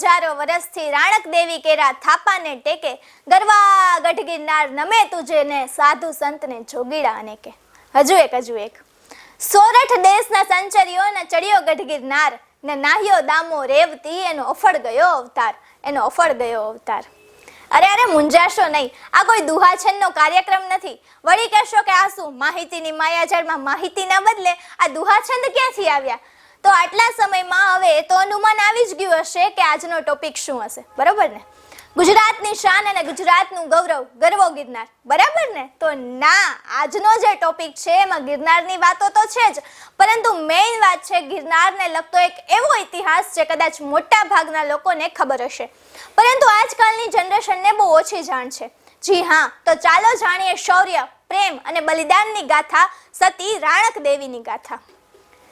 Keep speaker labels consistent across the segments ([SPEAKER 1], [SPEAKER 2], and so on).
[SPEAKER 1] હજારો વર્ષથી રાણક દેવી કેરા થાપાને ટેકે ગરવા ગઢ ગિરનાર નમે તુજે ને સાધુ સંતને જોગીડા અનેકે. હજુ એક સોરઠ દેશના સંચર્યો ને ચડ્યો ગઢ ગિરનાર ને નાહ્યો દામો રેવતી એનો અફળ ગયો અવતાર. અરે મુંજાશો નહીં, આ કોઈ દુહાછંદનો કાર્યક્રમ નથી. વળી કહેશો કે આ શું માહિતીની માયાજાળમાં માહિતીના બદલે આ દુહાછંદ ક્યાંથી આવ્યા? તો આટલા સમયમાં હવે તો અનુમાન આવી જ ગયું હશે કે આજનો ટોપિક શું હશે, બરોબર ને? ગુજરાતની શાન અને ગુજરાતનું ગૌરવ, ગરવો ગિરનાર, બરાબર ને? તો ના, આજનો જે ટોપિક છે એમાં ગિરનારની વાતો તો છે જ, પરંતુ મેઇન વાત છે ગિરનારને લગતો એક એવો ઇતિહાસ જે કદાચ મોટા ભાગના લોકોને ખબર હશે, પરંતુ આજકાલની જનરેશનને બહુ ઓછી જાણ છે. જી હા, તો ચાલો જાણીએ શૌર્ય, પ્રેમ અને બલિદાનની ગાથા, સતી રાણક દેવીની ગાથા.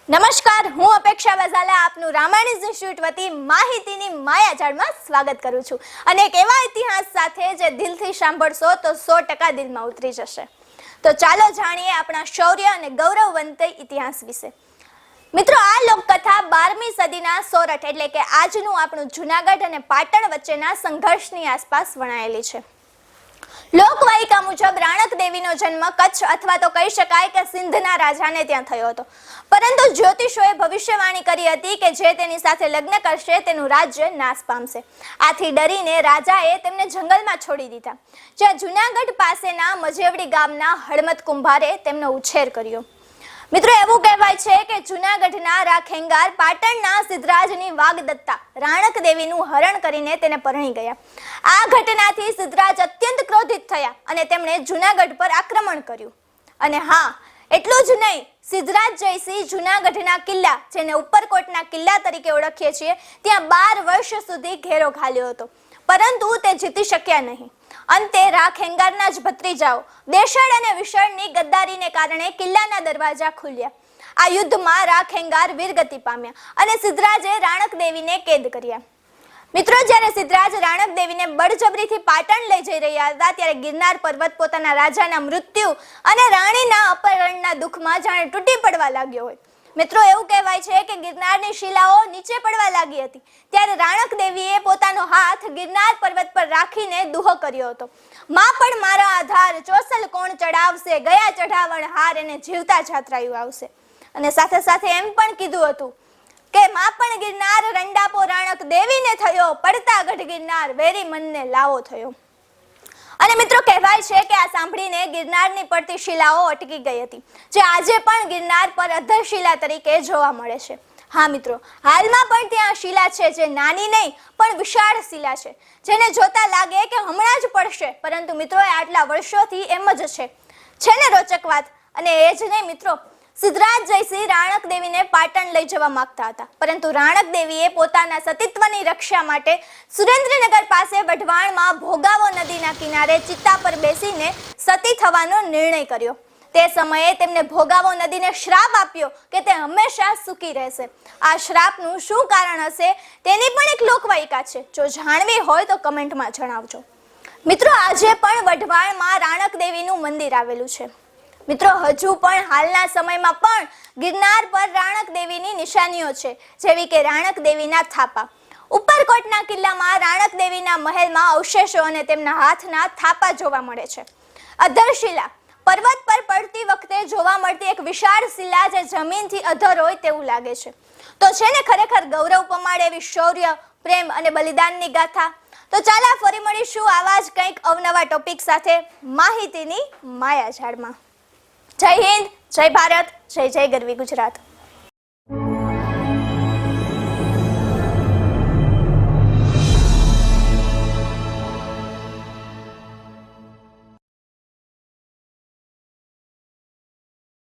[SPEAKER 1] નમસ્કાર, હું અપેક્ષા વઝાલા આપનું રામાયણ ઇન્સ્ટિટ્યૂટ વતી માહિતીની માયાજાળમાં સ્વાગત કરું છું અને એક એવા ઇતિહાસ સાથે જે દિલથી સાંભળશો તો 100% દિલમાં ઉતરી જશે. તો ચાલો જાણીએ આપણા શૌર્ય અને ગૌરવવંત ઇતિહાસ વિશે. મિત્રો, આ લોકકથા 12મી સદીના સોરઠ એટલે કે આજનું આપણું જૂનાગઢ અને પાટણ વચ્ચેના સંઘર્ષની આસપાસ વણાયેલી છે. લોકવાયકા મુજબ રાણક દેવીનો જન્મ કચ્છ અથવા તો કહી શકાય કે સિંધના રાજાને ત્યાં થયો હતો, પરંતુ જ્યોતિષોએ ભવિષ્યવાણી કરી હતી કે જે તેની સાથે લગ્ન કરશે તેનું રાજ્ય નાશ પામશે. આથી ડરીને રાજાએ તેમને જંગલમાં છોડી દીધા, જ્યાં જૂનાગઢ પાસેના મજેવડી ગામના હળમત કુંભારે તેમનો ઉછેર કર્યો. મિત્રો, એવું કહેવાય છે કે જૂનાગઢના રાખેંગાર પાટણના સિદ્ધરાજની વાગદત્તા રાણક દેવીનું હરણ કરીને તેને પરણી ગયા. આ ઘટનાથી સિદ્ધરાજ અત્યંત ક્રોધિત થયા અને તેમણે જૂનાગઢ પર આક્રમણ કર્યું. અને હા, એટલું જ નહીં, સિદ્ધરાજ જયસિંહ જૂનાગઢના કિલ્લા, જેને ઉપરકોટના કિલ્લા તરીકે ઓળખીએ છીએ, ત્યાં 12 વર્ષ સુધી ઘેરો ઘાલ્યો હતો, પરંતુ તે જીતી શક્યા નહીં. અંતે રાખેંગારના જ ભત્રીજાઓ દેશળ અને વિશળની ગદ્દારીને કારણે કિલ્લાના દરવાજા ખુલ્યા. આ યુદ્ધમાં રાખેંગાર વીરગતિ પામ્યા અને સિદ્ધરાજે રાણક દેવીને કેદ કર્યા. મિત્રો, જ્યારે સિદ્ધરાજ રાણક દેવીને બળજબરીથી પાટણ લઈ જઈ રહ્યા હતા ત્યારે ગિરનાર પર્વત પોતાના રાજાના મૃત્યુ અને રાણીના અપહરણના દુઃખમાં જાણે તૂટી પડવા લાગ્યો હોય. મિત્રો, એવું કહેવાય છે કે ગિરનારની શિલાઓ નીચે પડવા લાગી હતી ત્યારે રાણક દેવીએ પોતાનો હાથ ગિરનાર પર્વત પર રાખીને દુહો કર્યો હતો. માં પણ મારા આધાર, ચોસલ કોણ ચડાવશે, ગયા ચઢાવણ હાર, એને જીવતા જાત્રાયું આવશે. અને સાથે સાથે એમ પણ કીધું હતું કે માં પણ ગિરનાર રંડાપો રાણક દેવીને થયો, પડતા ગઢ ગિરનાર વેરી મનને લાવો થયો. અને મિત્રો, કહેવાય છે કે આ સાંભળીને ગિરનારની પડતી શિલાઓ અટકી ગઈ હતી, જે આજે પણ ગિરનાર પર અધરશિલા તરીકે જોવા મળે છે. હા મિત્રો, હાલમાં પણ ત્યાં શિલા છે જે નાની નહીં પણ વિશાળ શિલા છે, જેને જોતા લાગે કે હમણાં જ પડશે, પરંતુ મિત્રો આટલા વર્ષોથી એમ જ છે ને રોચક વાત. અને એ જ નહીં મિત્રો, સિદ્ધરાજ જયસિંહ રાણક દેવીને પાટણ લઈ જવા માંગતા હતા, પરંતુ રાણક દેવીએ પોતાના સતીત્વની રક્ષા માટે સુરેન્દ્રનગર પાસે વઢવાણમાં ભોગાવો નદીના કિનારે ચિત્તા પર બેસીને સતી થવાનો નિર્ણય કર્યો. તે સમયે તેમને ભોગાવો નદીને શ્રાપ આપ્યો કે તે હંમેશા સુખી રહેશે. આ શ્રાપનું શું કારણ હશે તેની પણ એક લોકવાયકા છે, જો જાણવી હોય તો કમેન્ટમાં જણાવજો. મિત્રો, આજે પણ વઢવાણમાં રાણક દેવીનું મંદિર આવેલું છે. મિત્રો, હજુ પણ હાલના સમયમાં પણ ગિરનાર પર રાણક દેવીની નિશાનીઓ છે, જેવી કે રાણક દેવીના થાપા. ઉપરકોટના કિલ્લામાં રાણક દેવીના મહેલમાં અવશેષો અને તેમના હાથના થાપા જોવા મળે છે. અધરશિલા, પર્વત પર પડતી વખતે જોવા મળતી એક વિશાળ શિલા જે જમીનથી અધર હોય તેવું લાગે છે. તો છે ને ખરેખર ગૌરવ પમાડે એવી શૌર્ય, પ્રેમ અને બલિદાનની ગાથા. તો ચાલો ફરી મળીશું આવા જ કંઈક અવનવા ટોપિક સાથે માહિતીની માયાજાળમાં. જય હિન્દ, જય ભારત, જય જય ગરવી ગુજરાત.